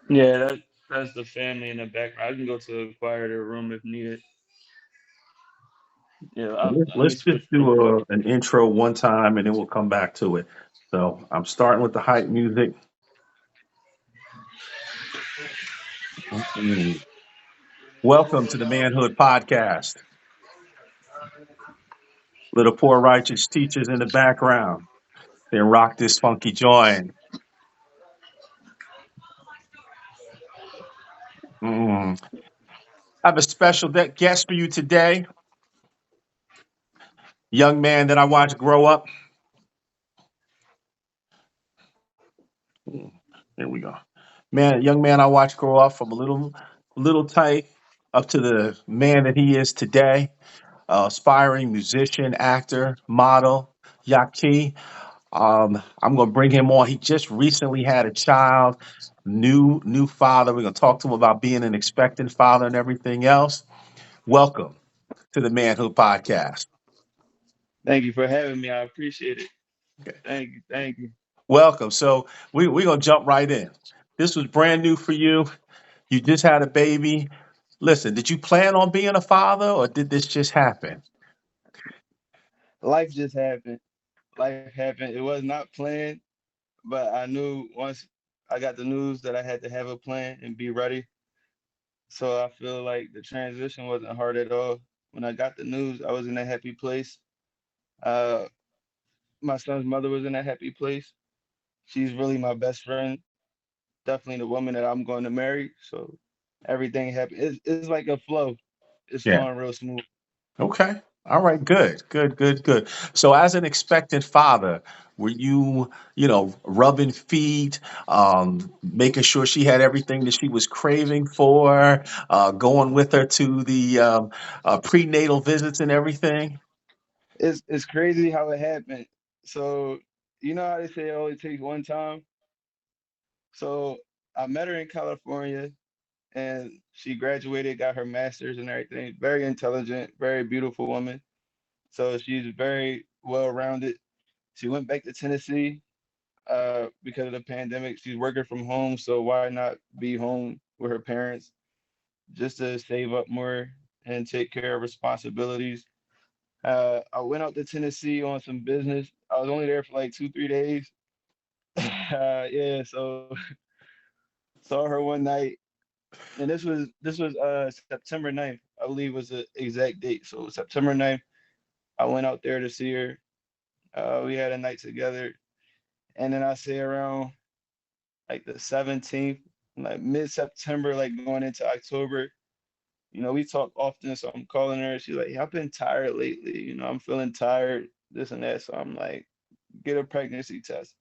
Yeah, that's the family in the background. I can go to a quieter room if needed. Yeah, let me Let's just switch real quick. do an intro one time and then we'll come back to it. So I'm starting with the hype music. Mhm. Welcome to the Manhood Podcast. Little poor righteous teachers in the background. Then rock this funky joint. Mm. I have a special guest for you today. Young man that I watched grow up. Mm. Here we go. Young man I watched grow up from a little tight up to the man that he is today. Aspiring musician, actor, model, Yaki. I'm going to bring him on. He just recently had a child, new father. We're going to talk to him about being an expectant father and everything else. Welcome to the Manhood Podcast. Thank you for having me. I appreciate it. Thank you. Thank you. Welcome. So we're going to jump right in. This was brand new for you. You just had a baby. Listen, did you plan on being a father or did this just happen? Life just happened. Life happened. It was not planned, but I knew once I got the news that I had to have a plan and be ready. So I feel like the transition wasn't hard at all. When I got the news, I was in a happy place. Uh, my son's mother was in a happy place. She's really my best friend. Definitely the woman that I'm going to marry. So everything happened. It's like a flow. It's Yeah. flowing real smooth. Okay. All right. Good. So, as an expectant father, were you, rubbing feet, making sure she had everything that she was craving for, going with her to the prenatal visits and everything? It's crazy how it happened. So you know how they say it only takes one time. So I met her in California, and she graduated, got her master's and everything. Very intelligent, very beautiful woman. So she's very well rounded. She went back to Tennessee because of the pandemic. She's working from home, so why not be home with her parents just to save up more and take care of responsibilities. I went out to Tennessee on some business. I was only there for like 2, 3 days. Yeah, so saw her one night, and this was September 9th, I believe was the exact date. So September 9th, I went out there to see her. We had a night together, and then I say around like the 17th, like mid-September, like going into October. We talk often, so I'm calling her. She's like, "Yeah, I've been tired lately. I'm feeling tired, this and that." So I'm like, "Get a pregnancy test."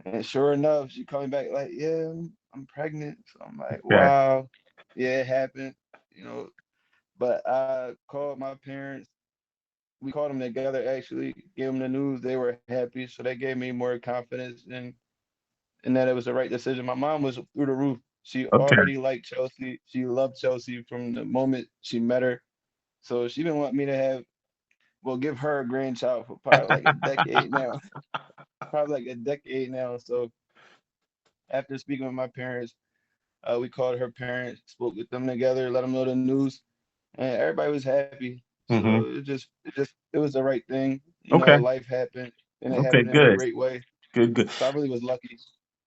And sure enough, she called me back like, "Yeah, I'm pregnant." So I'm like, Okay. "Wow, yeah, it happened." You know, but I called my parents. We called them together actually, gave them the news. They were happy, so that gave me more confidence in that it was the right decision. My mom was through the roof. She Okay. already liked Chelsea. She loved Chelsea from the moment she met her. So she been wanting me to well, give her a grandchild for probably like a decade now. Probably like a decade now. So after speaking with my parents, we called her parents, spoke with them together, let them know the news, and everybody was happy. So Hmm. it was the right thing. Okay. Life happened, and it Okay. happened in a Good. great way. Good. So I really was lucky.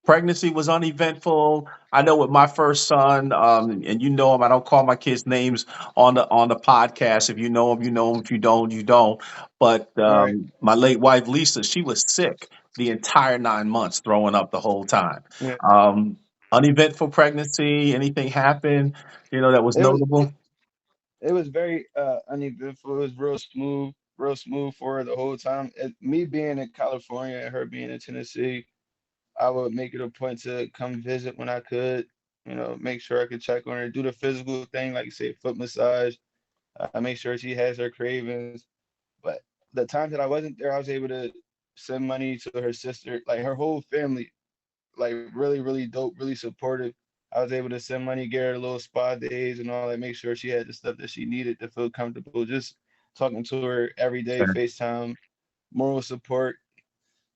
Pregnancy was uneventful. I know with my first son, and you know him. I don't call my kids names on the podcast. If you know him, you know him. If you don't, you don't. But Right. my late wife Lisa, she was sick the entire 9 months, throwing up the whole time. Yeah. Um, Uneventful pregnancy. Anything happened? That was It was notable. it was very uneventful. It was real smooth for her the whole time. Me being in California and her being in Tennessee, I would make it a point to come visit when I could. Make sure I could check on her, do the physical thing, like you say, foot massage. Make sure she has her cravings. But the times that I wasn't there, I was able to send money to her sister, like her whole family, like really, really dope, really supportive. I was able to send money, get her little spa days and all that, make sure she had the stuff that she needed to feel comfortable. Just talking to her every day, Okay. FaceTime, moral support.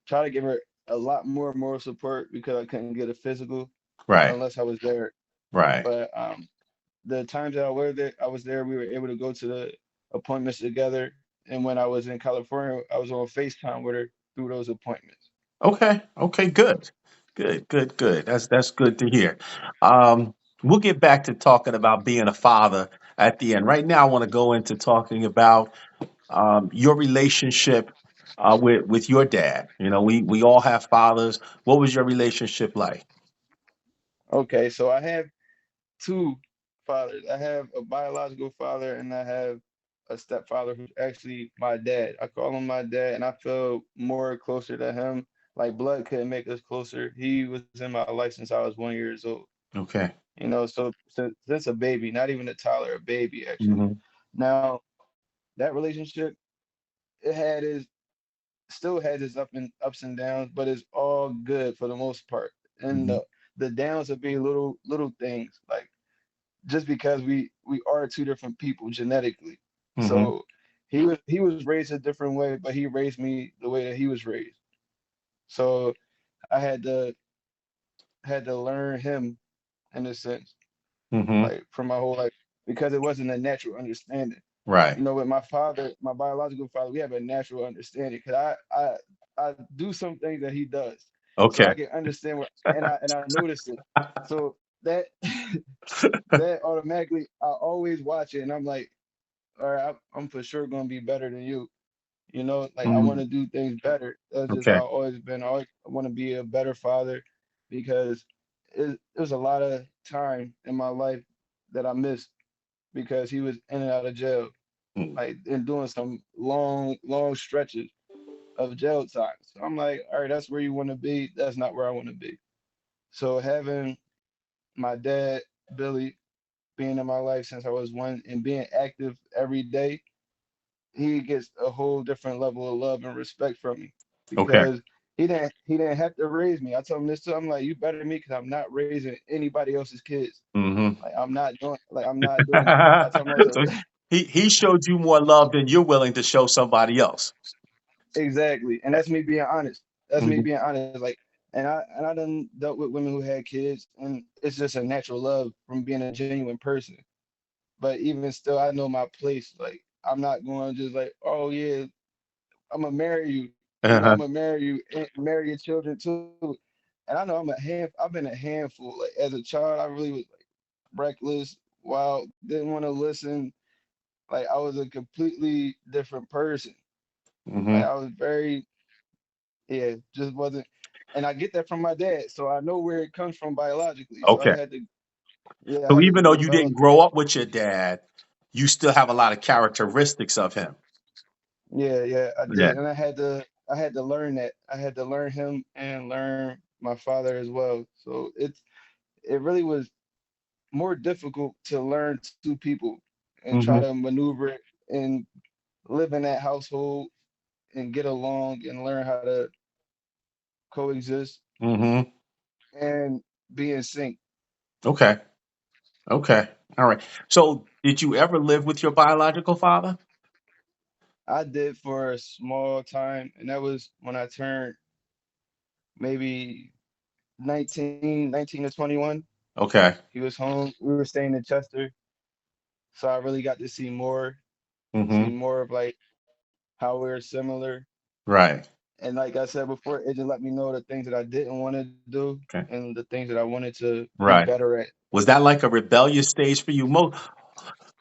Try to give her a lot more moral support because I couldn't get a physical. Right. unless I was there. Right. But the times that I was there, we were able to go to the appointments together. And when I was in California, I was on FaceTime with her through those appointments. Okay. Okay. Good. Good. Good. Good. That's good to hear. Um, we'll get back to talking about being a father at the end. Right now, I want to go into talking about your relationship with your dad. You know, we all have fathers. What was your relationship like? Okay, so I have two fathers. I have a biological father and I have a stepfather who's actually my dad. I call him my dad and I feel more closer to him. Like blood couldn't make us closer. He was in my life since I was 1 years old. Okay. You know, so since a baby, not even a toddler, a baby actually. Hmm. Now that relationship, it had its still has its ups and downs, but it's all good for the most part. And Hmm. the downs would be little things like just because we are two different people genetically. Hmm. So he was raised a different way, but he raised me the way that he was raised. So I had to learn him in a sense, Hmm. like from my whole life, because it wasn't a natural understanding. Right. You know, with my father, my biological father, we have a natural understanding because I do some things that he does, so I Okay. can understand what and I notice it. So that that automatically I always watch it, and I'm like, all right, I'm for sure gonna be better than you. You know, like I want Mm. to do things better. That's just how Okay. I've always been. I always want to be a better father because it was a lot of time in my life that I missed because he was in and out of jail, Mm. like and doing some long stretches of jail time. So I'm like, all right, that's where you want to be. That's not where I want to be. So having my dad, Billy, being in my life since I was one and being active every day, he gets a whole different level of love and respect from me Okay. because he didn't have to raise me. I told him this too. I'm like, you better than me because I'm not raising anybody else's kids. Hmm. I'm not doing that. I told him I So said he showed you more love than you're willing to show somebody else. exactly, and that's me being honest. That's me Hmm. being honest. Like, and I done dealt with women who had kids, and it's just a natural love from being a genuine person. But even still, I know my place. Like, I'm not going to just like, oh yeah, I'm gonna marry you. You know, I'm Uh-huh. gonna marry you and marry your children too. And I know I've been a handful. Like as a child, I really was like reckless, wild, didn't want to listen. Like I was a completely different person. Like Hmm. I was very, yeah, just wasn't. And I get that from my dad, so I know where it comes from biologically. So I Okay. had to, yeah, I So had to even though you develop didn't that. grow up with your dad, you still have a lot of characteristics of him. Yeah, I Yeah. did, and I had to learn that. I had to learn him and learn my father as well. So it really was more difficult to learn two people and try to Hmm. maneuver it and live in that household and get along and learn how to coexist Hmm. and be in sync. Okay. Okay. All right. So did you ever live with your biological father? I did for a small time, and that was when I turned maybe 19 to 21. Okay. He was home. We were staying in Chester, so I really got to see Hmm. more of like how we're similar. Right. And like I said before, it just let me know the things that I didn't want to do Okay. and the things that I wanted to be Right. better at. Was that like a rebellious stage for you?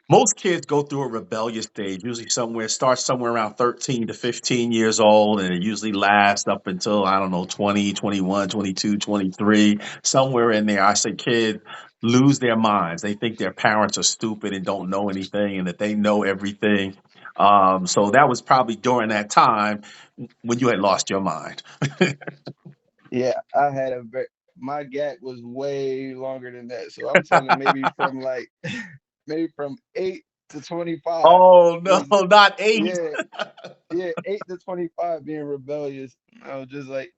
Most kids go through a rebellious stage, usually starts somewhere around 13 to 15 years old, and it usually lasts up until, I don't know, 20, 21, 22, 23, somewhere in there. I say kids lose their minds. They think their parents are stupid and don't know anything and that they know everything. So that was probably during that time when you had lost your mind. Yeah, I had my gap was way longer than that. So I'm talking maybe from like maybe from 8 to 25 Oh, no, was not eight. yeah, yeah, 8 to 25 being rebellious. I was just like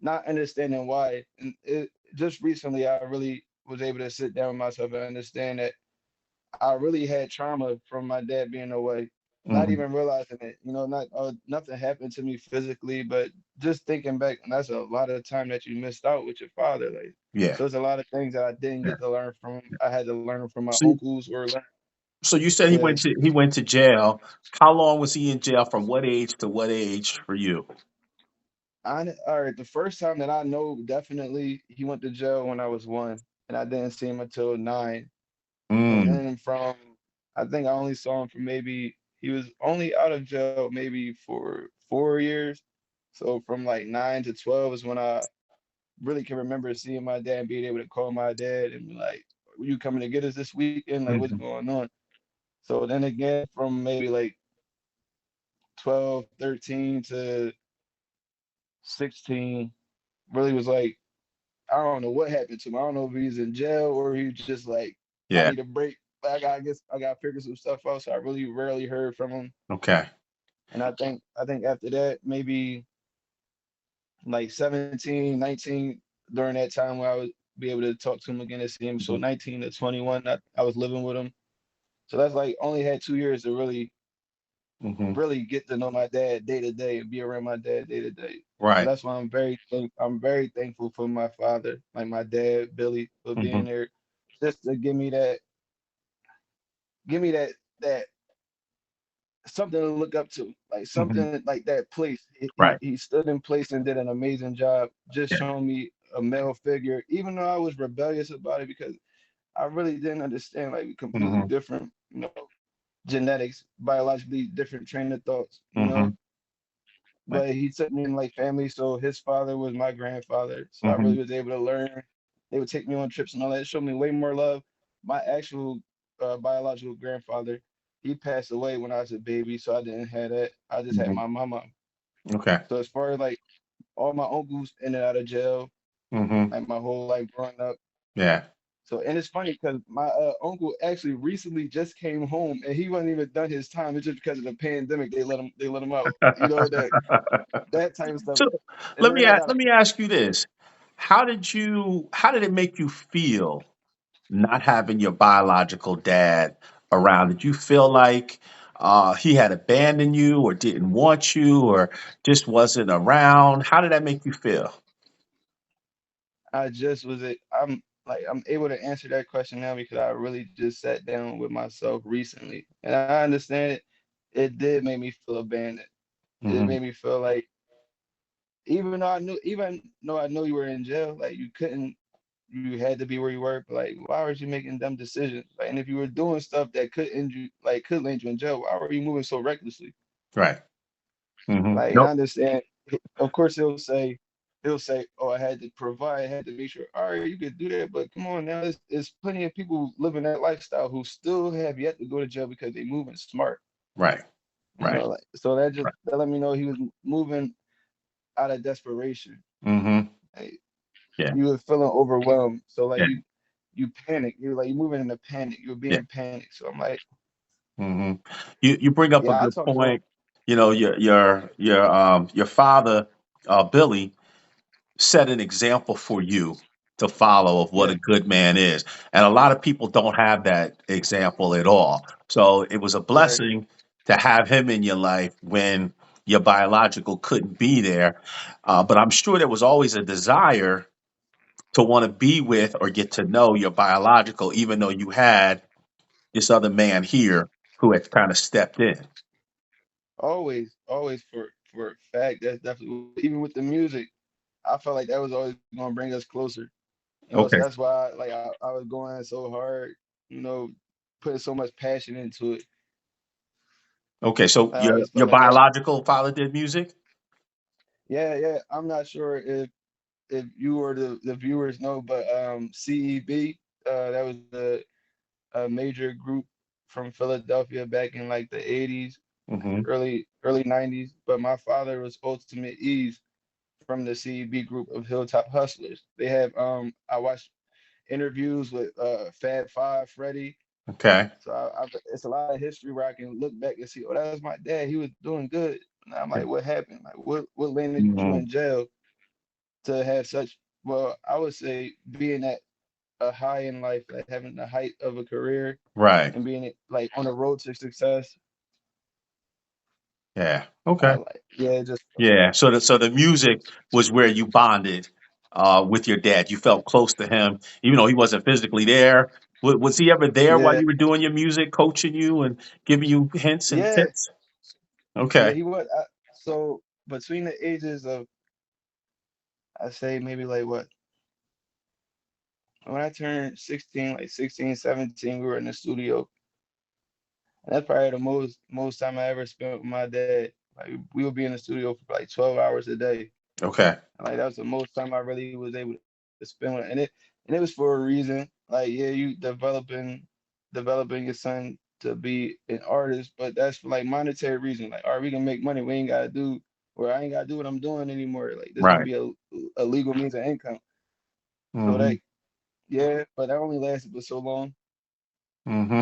not understanding why. And it just recently I really was able to sit down with myself and understand that I really had trauma from my dad being away, not Hmm. even realizing it. You know, nothing happened to me physically, but just thinking back, and that's a lot of time that you missed out with your father. Like, Yeah. so there's a lot of things that I didn't Yeah. get to learn from him. I had to learn from my So, uncles or learn. so you said Yeah, he went to jail. How long was he in jail? From what age to what age for you? all right. The first time that I know definitely he went to jail when I was 1, and I didn't see him until 9. And Mm, then from I think I only saw him for maybe he was only out of jail maybe for 4 years. So from like 9 to 12 is when I really can remember seeing my dad and being able to call my dad and be like, "You coming to get us this weekend? Like, what's hmm going on?" So then again, from maybe like 12, 13 to 16, really was like, I don't know what happened to him. I don't know if he's in jail or he just like, I Yeah. need a break. Like, I guess I got to figure some stuff out. So I really rarely heard from him. Okay. And I think after that, maybe like 17, 19, during that time where I would be able to talk to him again and see him. So Hmm. 19 to 21, I was living with him. So that's like only had 2 years to Hmm. really get to know my dad day to day and be around my dad day to day. So Right. that's why I'm very thankful for my father, like my dad Billy, for Hmm. being there, just to give me that something to look up to, like Hmm. something like that place. He, he Right. he stood in place and did an amazing job, just Yeah. showing me a male figure, even though I was rebellious about it because I really didn't understand like completely Hmm. different, genetics, biologically different train of thoughts. Hmm. Right. But he took me in like family, so his father was my grandfather, so I Hmm. really was able to learn. They would take me on trips and all that. It showed me way more love. My actual biological grandfather, he passed away when I was a baby, so I didn't have that. I just had Hmm. my mama. Okay. So as far as like all my uncles in and out of jail, Hmm. like my whole life growing up. Yeah. So and it's funny because my uncle actually recently just came home and he wasn't even done his time. It's just because of the pandemic they let him out. That type of stuff. So And then I got let me ask you this: how did it make you feel not having your biological dad around? Did you feel like he had abandoned you, or didn't want you, or just wasn't around? How did that make you feel? I just was it. I'm able to answer that question now because I really just sat down with myself recently, and I understand it. It did make me feel abandoned. It Hmm. made me feel like even though I know you were in jail, like you had to be where you were, but like why were you making dumb decisions? Like, and if you were doing stuff that could injure, like could land you in jail, why were you moving so recklessly? Right. Hmm. Like, and I Nope. understand. Of course, he'll say, "Oh, I had to provide, I had to make sure." All right, you could do that, but come on now, there's plenty of people living that lifestyle who still have yet to go to jail because they moving smart. Right. Right. Like so Right. that let me know he was moving out of desperation. Hmm. Like, Yeah. you were feeling overwhelmed, so like Yeah. you panic. You're like you're moving in a panic. You're Yeah. being panicked. So I'm like, Hmm. You bring up a yeah, I good talked to him. point. You know, your father, Billy, set an example for you to follow of what Yeah, a good man is. And a lot of people don't have that example at all. So it was a right. blessing to have him in your life when your biological couldn't be there. But I'm sure there was always a desire to want to be with or get to know your biological, even though you had this other man here who had kind of stepped in. Always for a fact. That's definitely even with the music. I felt like that was always gonna bring us closer. So Okay. that's why like I was going so hard, you know, putting so much passion into it. Okay. So I always your felt like that. biological father did music? Yeah, yeah. I'm not sure if you or the viewers know, but CEB, that was a major group from Philadelphia back in like the 80s, Hmm. early 90s. But my father was Ultimate Ease from the CEB group of Hilltop Hustlers. They have I watched interviews with Fab Five, Freddie. Okay. So it's a lot of history where I can look back and see, oh, that was my dad. He was doing good. And I'm like, what happened? Like, what landed you in Mhm. jail to have such? Well, I would say being at a high in life, like having the height of a career Right. and being like on the road to success. Yeah. Okay. Yeah, just Yeah. So the music was where you bonded with your dad. You felt close to him, even though he wasn't physically there. Was he ever there while yeah, you were doing your music, coaching you and giving you hints and yeah, tips? yeah. Okay. He was so between the ages of I say maybe like what when I turned 16, like 16, 17, we were in the studio. And that's probably the most time I ever spent with my dad. Like we would be in the studio for like 12 hours a day. Okay. And like that was the most time I really was able to spend with it. And it was for a reason. Like yeah, you developing your son to be an artist, but that's for like monetary reasons. Like, all right, we can make money. We ain't gotta do or I ain't gotta do what I'm doing anymore. Like this can Right. be a legal means of income. So Hmm. that yeah, but that only lasted for so long. Hmm.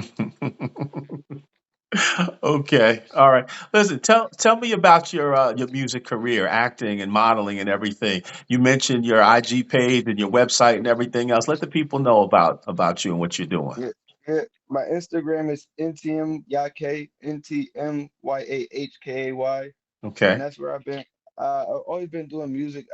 Okay. All right. Listen, tell me about your music career, acting and modeling and everything. You mentioned your IG page and your website and everything else. Let the people know about you and what you're doing. Yeah, yeah. My Instagram is ntmyahkay, ntmyahkay, and Okay. that's where I've been. I've always been doing music.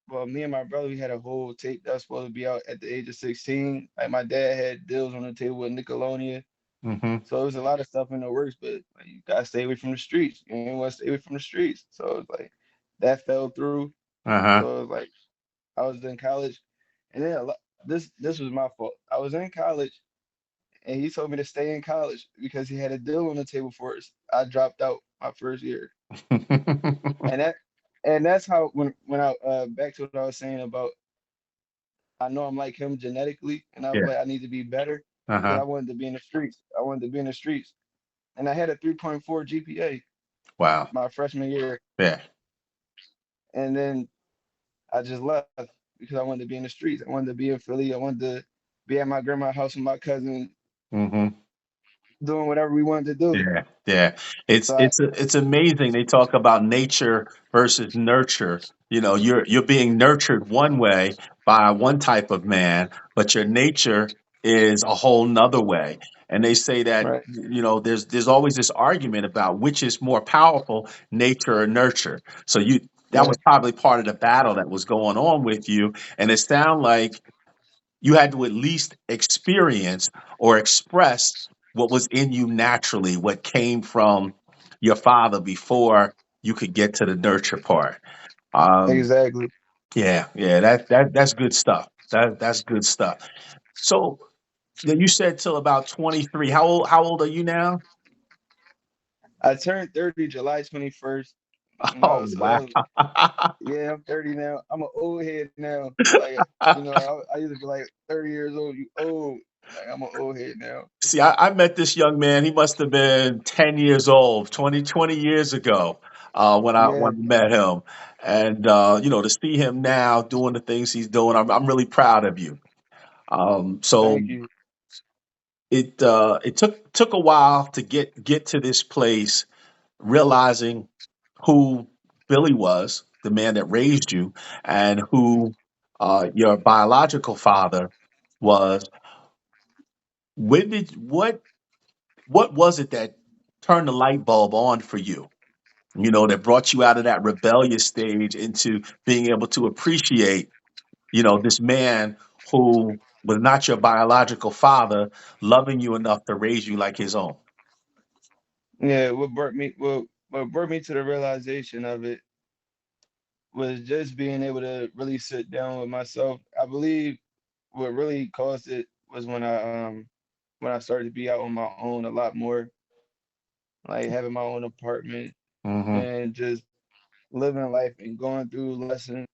Well, me and my brother, we had a whole tape that was supposed to be out at the age of 16. Like my dad had deals on the table with Nickelodeon, Mm-hmm. so it was a lot of stuff in the works. But like, you gotta stay away from the streets. You ain't want to stay away from the streets. So it's like that fell through. Uh-huh. So it was like I was in college, and then this was my fault. I was in college and he told me to stay in college because he had a deal on the table for us. I dropped out my first year, and that's how when I back to what I was saying about I know I'm like him genetically, and I was Yeah. like I need to be better because Uh-huh. I wanted to be in the streets. I wanted to be in the streets, and I had a 3.4 GPA Wow. my freshman year, Yeah. and then I just left because I wanted to be in the streets. I wanted to be in Philly. I wanted to be at my grandma's house with my cousin, Mm-hmm. doing whatever we wanted to do. Yeah, yeah. It's So I, it's it's amazing. They talk about nature versus nurture. You know, you're being nurtured one way by one type of man, but your nature is a whole nother way. And they say that, right, there's always this argument about which is more powerful, nature or nurture. So that yeah, was probably part of the battle that was going on with you. And it sounded like you had to at least experience or express what was in you naturally, what came from your father before you could get to the nurture part. Um, exactly. yeah, yeah, that's good stuff. That's good stuff. So you said till about 23. How old are you now? I turned 30 July 21st. Oh wow. Yeah, I'm 30 now. I'm an old head now. Like, I used to be like 30 years old. You old. Like, I'm an old head now. See, I met this young man. He must have been 10 years old, 20 years ago, when Yeah, I met him. And, to see him now doing the things he's doing, I'm really proud of you. So thank you. it took a while to get to this place, realizing who Billy was, the man that raised you, and who your biological father was. When did what was it that turned the light bulb on for you? That brought you out of that rebellious stage into being able to appreciate, this man who was not your biological father, loving you enough to raise you like his own. Yeah, what brought me to the realization of it was just being able to really sit down with myself. I believe what really caused it was when I started to be out on my own a lot more, like having my own apartment Hmm. and just living life and going through lessons.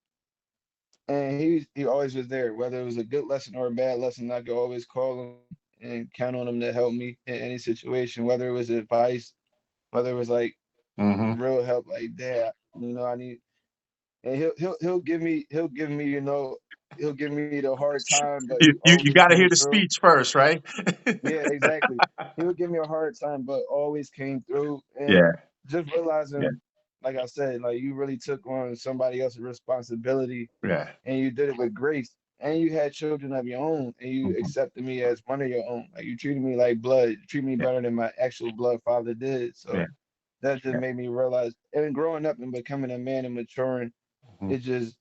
And he always was there, whether it was a good lesson or a bad lesson. I could always call him and count on him to help me in any situation, whether it was advice, whether it was like Hmm. real help, like dad, I need. And he'll give me the hard time, but he You always got to came hear the through. speech first, right? Yeah, exactly. He would give me a hard time, but always came through. And Yeah, just yeah, realizing, like I said, like you really took on somebody else's responsibility yeah. and you did it with grace. And you had children of your own, and you Hmm. accepted me as one of your own. Like you treated me like blood, you treat me Yeah, better than my actual blood father did. yeah, So that just Yeah. made me realize, and growing up and becoming a man and maturing, Mhm. it just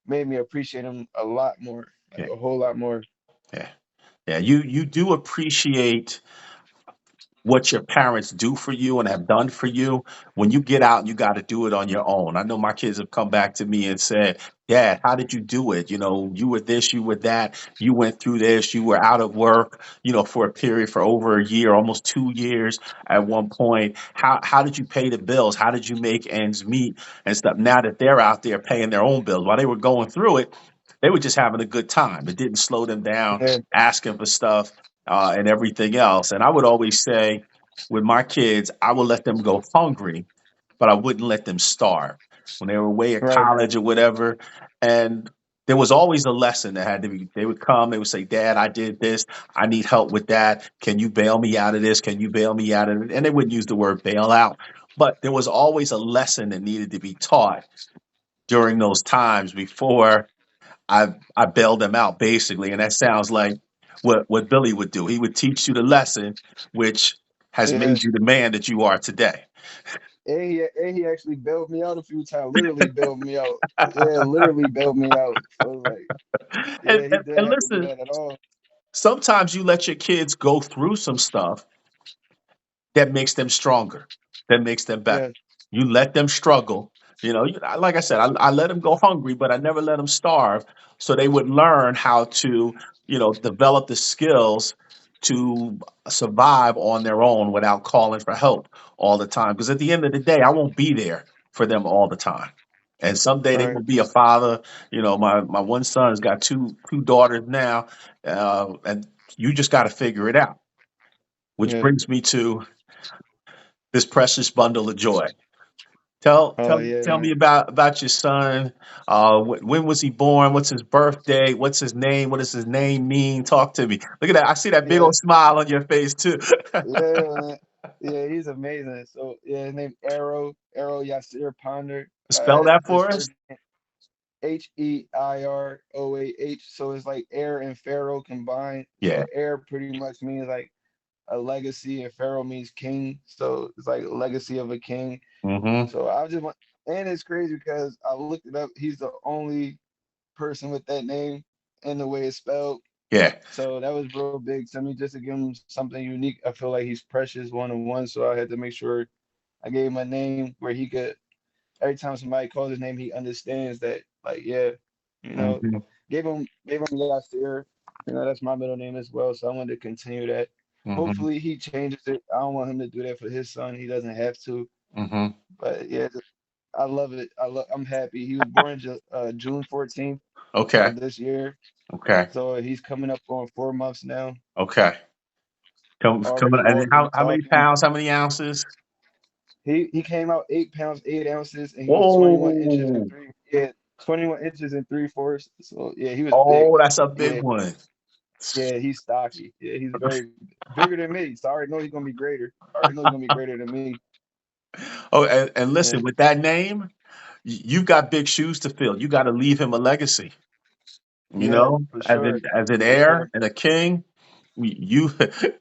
made me appreciate him a lot more, like Yeah. a whole lot more. Yeah. Yeah. You do appreciate what your parents do for you and have done for you. When you get out, you got to do it on your own. I know my kids have come back to me and said, Dad, how did you do it? You know, you were this, you were that, you went through this, you were out of work, for a period for over a year, almost 2 years at one point. How did you pay the bills? How did you make ends meet and stuff? Now that they're out there paying their own bills, while they were going through it, they were just having a good time. It didn't slow them down, Yeah, asking for stuff and everything else. And I would always say, with my kids, I would let them go hungry, but I wouldn't let them starve when they were away at right, college or whatever. And there was always a lesson that had to be. They would come, they would say, Dad, I did this. I need help with that. Can you bail me out of this? Can you bail me out of it? And they wouldn't use the word bail out, but there was always a lesson that needed to be taught during those times before I bailed them out basically, and that sounds like what Billy would do. He would teach you the lesson, which has yeah. made you the man that you are today. And he actually bailed me out a few times. Literally bailed me out. Yeah, literally bailed me out. So it's like, And, yeah, he and, didn't and have to do listen, that at all. sometimes you let your kids go through some stuff that makes them stronger, that makes them better. Yeah, You let them struggle. Like I said, I let them go hungry, but I never let them starve. So they would learn how to, develop the skills to survive on their own without calling for help all the time. Because at the end of the day, I won't be there for them all the time. And someday they right. will be a father. My one son's got two daughters now, and you just got to figure it out. Which Yeah. brings me to this precious bundle of joy. Tell Oh tell yeah, tell man. me about your son. When was he born? What's his birthday? What's his name? What does his name mean? Talk to me. Look at that. I see that big Yeah, old smile on your face too. yeah, man. Yeah, he's amazing. So yeah, his name Arrow Yasir Ponder. Spell that His for us. first name Heiroah. So it's like air and pharaoh combined. Yeah. So air pretty much means like a legacy, and pharaoh means king. So it's like legacy of a king. Mm-hmm. So I just want, and it's crazy because I looked it up. He's the only person with that name and the way it's spelled. Yeah. So that was real big to me just to give him something unique. I feel like he's precious one on one. So I had to make sure I gave him a name where he could, every time somebody calls his name, he understands that, like, yeah, you know, Mm-hmm. gave him Yasir. That's my middle name as well. So I wanted to continue that. Mm-hmm. Hopefully he changes it. I don't want him to do that for his son. He doesn't have to. Mm-hmm. But yeah, I love it. I'm happy. He was born June 14th Okay. of this year. Okay. So he's coming up on 4 months now. Okay. Coming. Already And walking, how many talking. pounds? How many ounces? He came out 8 pounds 8 ounces, and he was 21 inches and Whoa. three. Yeah, 21 inches and 3/4. So yeah, he was big. Oh, that's a big Yeah, one. yeah, he's stocky. Yeah, he's very bigger than me. So I already know he's gonna be greater. I already know he's gonna be greater than me. Oh, and Yeah, listen, with that name, you've got big shoes to fill. You got to leave him a legacy. yeah, for As sure, an for heir sure, and a king, you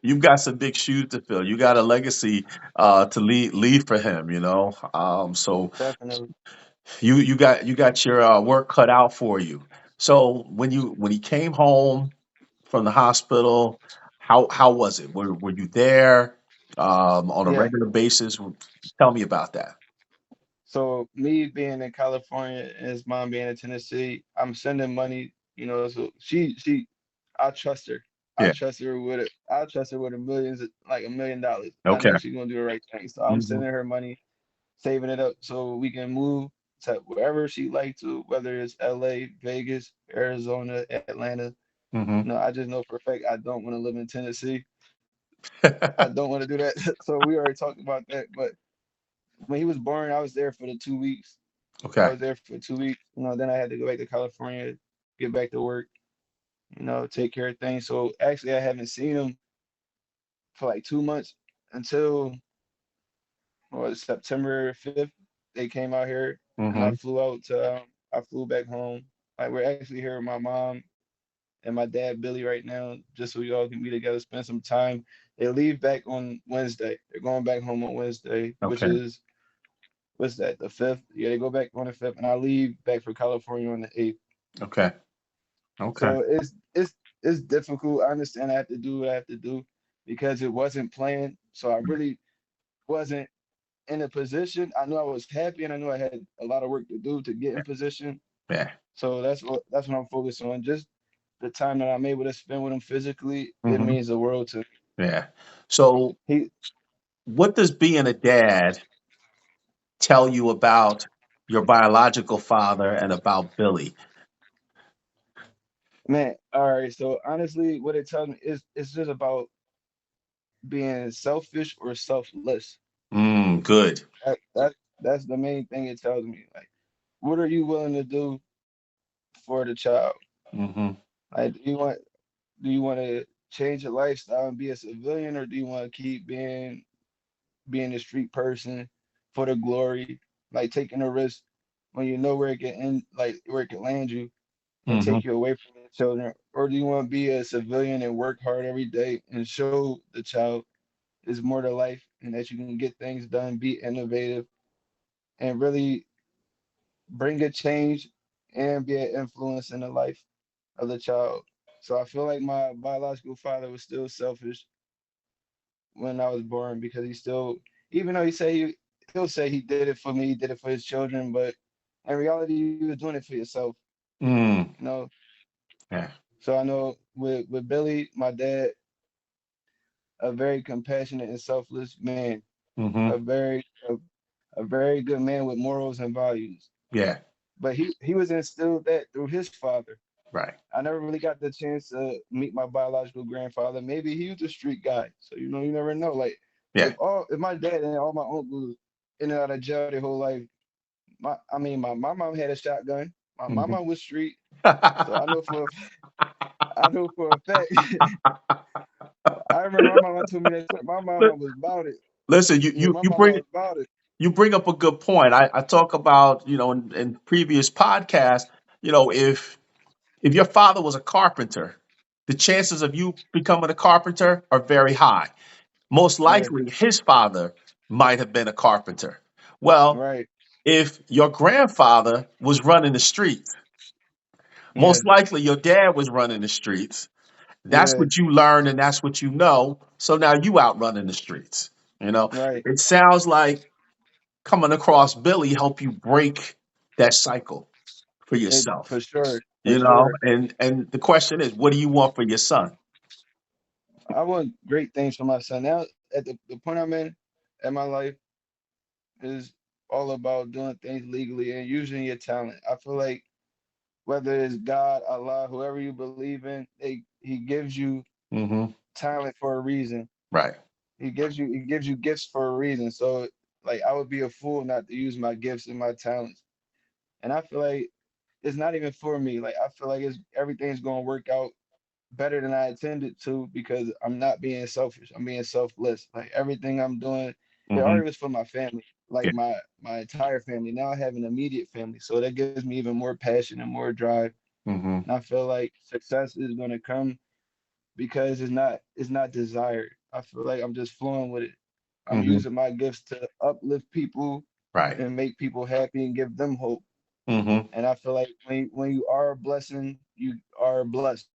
you've got some big shoes to fill. You got a legacy to leave for him. So definitely. you got your work cut out for you. So when he came home from the hospital, how was it? Were you there on a Yeah. regular basis? Tell me about that. So me being in California and his mom being in Tennessee, I'm sending money. So I trust her. I Yeah. trust her with it. I trust her with like $1 million. I Okay. know she's gonna do the right thing. So I'm Hmm. sending her money, saving it up so we can move to wherever she like to, whether it's LA, Vegas, Arizona, Atlanta. Hmm. I just know for a fact I don't want to live in Tennessee. I don't want to do that. So we already talked about that. But when he was born, I was there for the 2 weeks. I Okay. was there for 2 weeks. Then I had to go back to California, get back to work, take care of things. So actually, I haven't seen him for like 2 months until September 5th. They came out here, and Hmm. I flew back home. Like we're actually here with my mom and my dad Billy right now, just so we all can be together, spend some time. They leave back on Wednesday. They're going back home on Wednesday, which Okay. is what's that, the 5th? Yeah, they go back on the 5th, and I leave back for California on the 8th. Okay. Okay. So it's difficult. I understand I have to do what I have to do because it wasn't planned. So I really wasn't in a position. I knew I was happy and I knew I had a lot of work to do to get in position. Yeah. So that's what I'm focused on. Just the time that I'm able to spend with him physically, it Hmm. means the world to me. Yeah. So, He what does being a dad tell you about your biological father and about Billy? man, all right. So honestly, what it tells me is it's just about being selfish or selfless. Good. That's the main thing it tells me. Like, what are you willing to do for the child? Hmm. Like, do you want to change your lifestyle and be a civilian, or do you want to keep being a street person for the glory, like taking a risk when you know where it can end, like where it can land you and Hmm. take you away from your children, or do you want to be a civilian and work hard every day and show the child is more to life and that you can get things done, be innovative, and really bring a change and be an influence in the life of the child. So I feel like my biological father was still selfish when I was born because he still, even though he'll say he did it for me, he did it for his children, but in reality, you was doing it for yourself, Mm. you know. Yeah. So I know with Billy, my dad, a very compassionate and selfless man, Hmm. a very a, a very good man with morals and values. Yeah. But he was instilled that through his father. Right. I never really got the chance to meet my biological grandfather. Maybe he was a street guy, so you never know. Like Yeah. if my dad and all my uncles in and out of jail their whole life, my mom had a shotgun. My Hmm. mom was street, so I know for a fact. I remember my mama told me that story. My Li- mama was about it. Listen, Yeah, my you mama bring was about it. you bring up a good point. I talk about, in previous podcasts, if your father was a carpenter, the chances of you becoming a carpenter are very high. Most Yeah, likely, his father might have been a carpenter. Well, right. if your grandfather was running the streets, Yeah, most likely your dad was running the streets. That's yeah, what you learn and that's what you know. So now you out running the streets. right. It sounds like coming across Billy help you break that cycle for It yourself. for sure, for sure. And the question is, what do you want for your son? I want great things for my son. Now, at the point I'm in my life is all about doing things legally and using your talent. I feel like whether it's God, Allah, whoever you believe in, he gives you Hmm. talent for a reason. Right. He gives you gifts for a reason. So like I would be a fool not to use my gifts and my talents. And I feel like it's not even for me. Like I feel like it's everything's gonna work out better than I intended to because I'm not being selfish. I'm being selfless. Like everything I'm doing, it Hmm. already was for my family, like Yeah. my entire family. Now I have an immediate family, so that gives me even more passion and more drive. Hmm. And I feel like success is gonna come because it's not desired. I feel like I'm just flowing with it. I'm Hmm. using my gifts to uplift people Right. and make people happy and give them hope. Hmm. And I feel like when you are a blessing, you are blessed.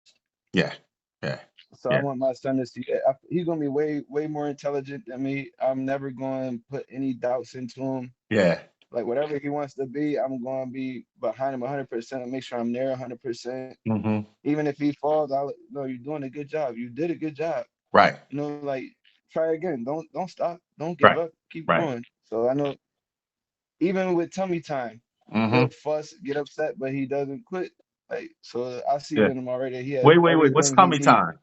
Yeah. Yeah. So I Yeah. want my son to see that. He's gonna be way more intelligent than me. I'm never going to put any doubts into him. Yeah. Like whatever he wants to be, I'm going to be behind him 100% and make sure I'm there 100%. Hmm. Even if he falls, I'll no, you're doing a good job. You did a good job. Right. Like try again. Don't stop. Don't give Right. up. Keep Right. going. So I know even with tummy time, Hmm. he'll fuss, get upset, but he doesn't quit. Like so, I see it Yeah. in him already. He has Wait. What's everything he tummy needs. time?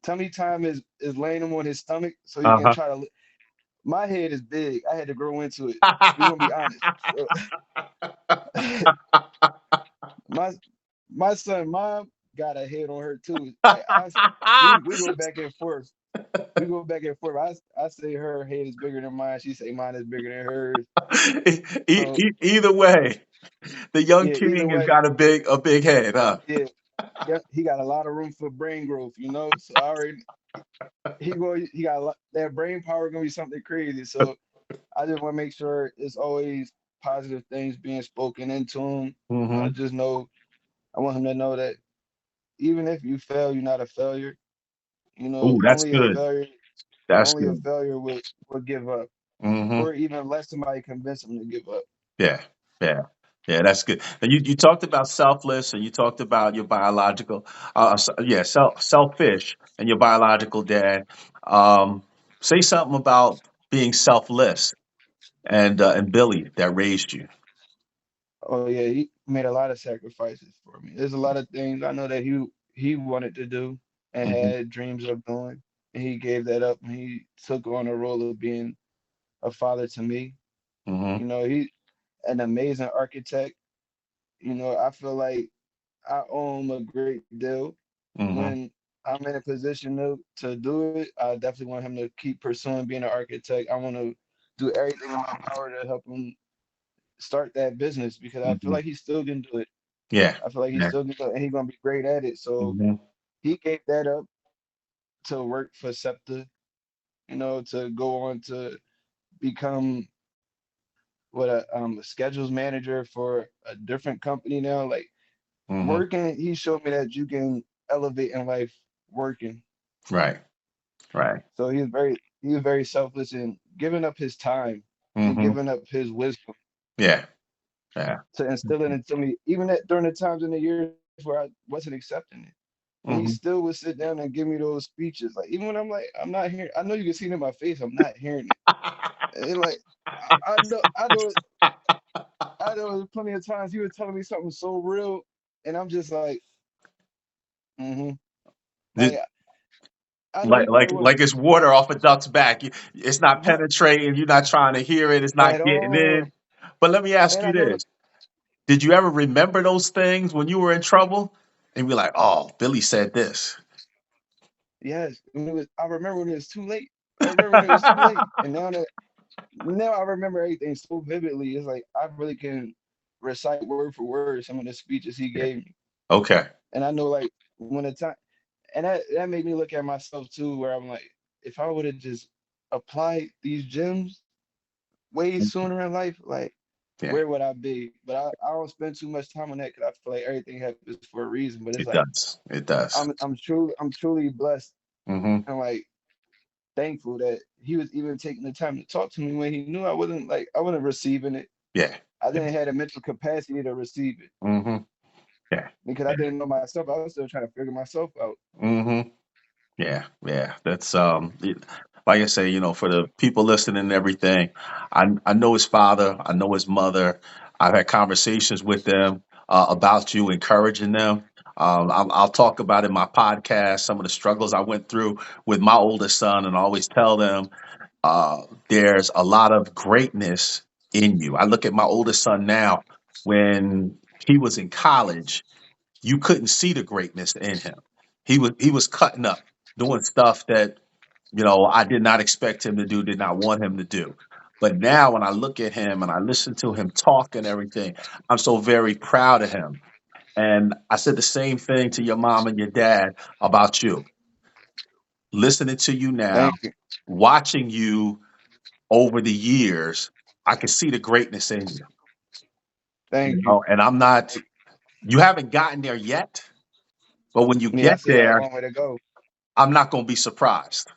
Tummy time is laying him on his stomach so he can Uh try to. My head is big. I had to grow into it. We're gonna be honest. So, my my son mom got a head on her too. Like we go back and forth. We go back and forth. I say her head is bigger than mine. She say mine is bigger than hers. So Either way, the young yeah, either king has way, got a big head, huh? yeah. he got a lot of room for brain growth, you know. So I already he got a lot, that brain power gonna be something crazy. So I just want to make sure it's always positive things being spoken into him. I Hmm. just know I want him to know that even if you fail, you're not a failure. You know, Ooh, that's good. That's only a good. failure would give up, Hmm. or even let somebody convince him to give up. Yeah, yeah, yeah. That's good. And you talked about selfless, and you talked about your biological, yeah, selfish, and your biological dad. Um, Say something about being selfless and Billy that raised you. Oh yeah, he made a lot of sacrifices for me. There's a lot of things I know that he wanted to do and Hmm. had dreams of doing, and he gave that up and he took on a role of being a father to me. Hmm. You know, he an amazing architect. You know, I feel like I owe him a great deal. Hmm. When I'm in a position to do it, I definitely want him to keep pursuing being an architect. I want to do everything in my power to help him start that business because I feel Hmm. like he still can do it. Yeah, I feel like he's yeah. still gonna and he's gonna be great at it. So Hmm. he gave that up to work for SEPTA, you know, to go on to become what a schedules manager for a different company now. Like Hmm. working, he showed me that you can elevate in life working. Right, right. So he was very selfless in giving up his time and Hmm. giving up his wisdom Yeah, yeah. to instill it into me, even at, during the times in the years where I wasn't accepting it. And he Hmm. still would sit down and give me those speeches. Like even when I'm like, I'm not hearing. I know you can see it in my face. I'm not hearing it. And like, I know. There's plenty of times he was telling me something so real, and I'm just like, mm-hmm. Like I know he probably was Like it's water off a duck's back. It's not penetrating. You're not trying to hear it. It's not at getting all. in. But let me ask And you I know, this: did you ever remember those things when you were in trouble and be like, "Oh, Billy said this." yes, when it was. I remember when it was too late. I remember when it was too late, and now I remember everything so vividly. It's like I really can recite word for word some of the speeches he Yeah. gave me, Okay. and I know like when the time, and that made me look at myself too, where I'm like, if I would have just applied these gems way sooner in life, like Yeah, where would I be? But I don't spend too much time on that because I feel like everything happens for a reason. But it's it like does. It does. I'm truly blessed Hmm. and like thankful that he was even taking the time to talk to me when he knew I wasn't receiving it. Yeah. I Yeah. didn't have the mental capacity to receive it Hmm. Yeah. because I didn't know myself. I was still trying to figure myself out. Yeah. Hmm. Yeah, yeah. That's like I say, for the people listening and everything, I know his father, I know his mother. I've had conversations with them about you, encouraging them. I'll talk about in my podcast some of the struggles I went through with my oldest son, and I always tell them there's a lot of greatness in you. I look at my oldest son now. When he was in college, you couldn't see the greatness in him. He was cutting up, doing stuff that I did not expect him to do, did not want him to do. But now when I look at him and I listen to him talk and everything, I'm so very proud of him. And I said the same thing to your mom and your dad about you. Listening to you now, Thank you, watching you over the years, I can see the greatness in you. thank you. And I'm not. You haven't gotten there yet, but when you Yeah, I get still got a there, long way to go. I'm not going to be surprised.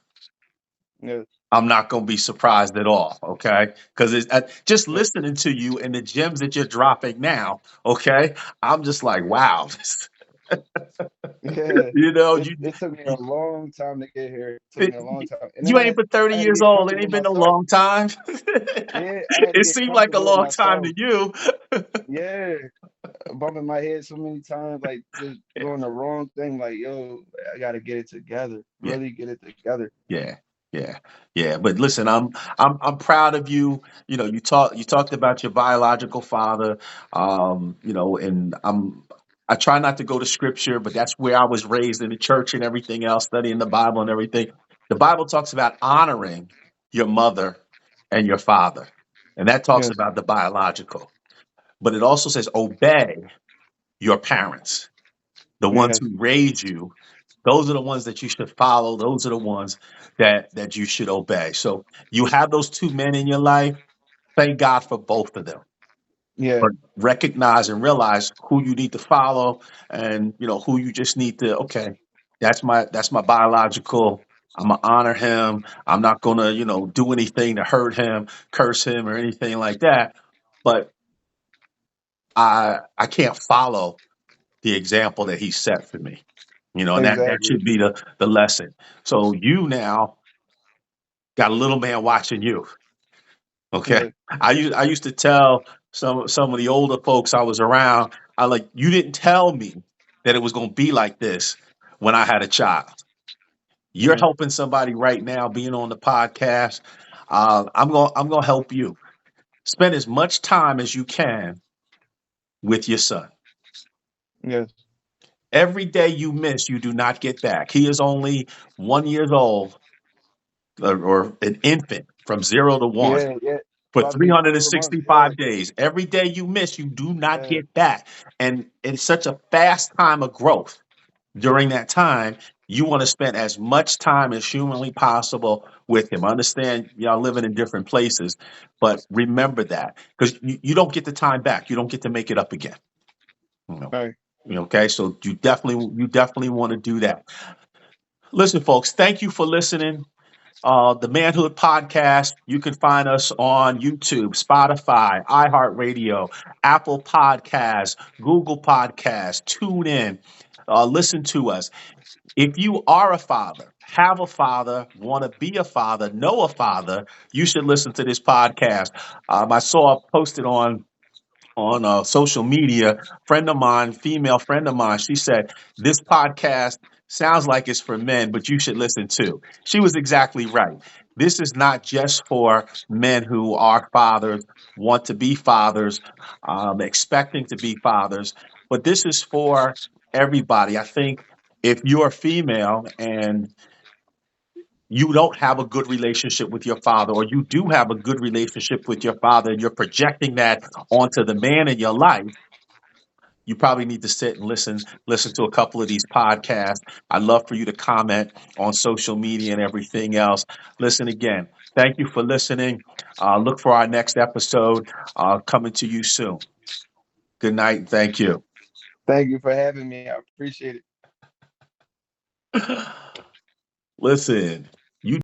Yeah, I'm not going to be surprised at all, okay? Because just yeah, listening to you and the gems that you're dropping now, okay? I'm just like, wow, yeah. you It took me a long time to get here. It took it, me a long time, and then you ain't but I 30 had to years get old. It comfortable ain't with been a myself. long time. Yeah, I had to It get seemed like a comfortable with long time myself. to you. Yeah, bumping my head so many times, like just Yeah, doing the wrong thing. Like, yo, I gotta get it together. yeah. Really get it together. Yeah, yeah, yeah. But listen, I'm proud of you. You talked about your biological father. And I try not to go to scripture, but that's where I was raised in the church and everything else, studying the Bible and everything. The Bible talks about honoring your mother and your father, and that talks Yes, about the biological. But it also says obey your parents. The ones Yes. who raise you, those are the ones that you should follow. Those are the ones that you should obey. So you have those two men in your life. Thank God for both of them. Yeah. But recognize and realize who you need to follow, and who you just need to. Okay, that's my biological. I'm gonna honor him. I'm not gonna do anything to hurt him, curse him, or anything like that. But I can't follow the example that he set for me. And that Exactly. should be the lesson. So you now got a little man watching you. Okay. Yeah. I used to tell some of the older folks I was around, I like, you didn't tell me that it was gonna be like this when I had a child. You're Yeah. helping somebody right now being on the podcast. I'm gonna help you. Spend as much time as you can with your son. Yes. Every day you miss, you do not get back. He is only 1 year old, or an infant from 0 to 1 Yeah. Yeah. for About to be 4 months. Yeah. 365 days. Every day you miss, you do not Yeah. get back. And it's such a fast time of growth. During that time, you want to spend as much time as humanly possible with him. I understand y'all living in different places, but remember that, because you don't get the time back. You don't get to make it up again. You know. Right. Okay, so you definitely want to do that. Listen, folks, thank you for listening. The Manhood Podcast. You can find us on YouTube, Spotify, iHeartRadio, Apple Podcasts, Google Podcasts. Tune in, listen to us. If you are a father, have a father, want to be a father, know a father, you should listen to this podcast. I saw posted on social media, friend of mine, female friend of mine, she said, this podcast sounds like it's for men, but you should listen too. She was exactly right. This is not just for men who are fathers, want to be fathers, expecting to be fathers, but this is for everybody. I think if you're female and you don't have a good relationship with your father, or you do have a good relationship with your father, and you're projecting that onto the man in your life, you probably need to sit and listen to a couple of these podcasts. I'd love for you to comment on social media and everything else. Listen again. Thank you for listening. Look for our next episode coming to you soon. Good night. And thank you. Thank you for having me. I appreciate it. Listen, you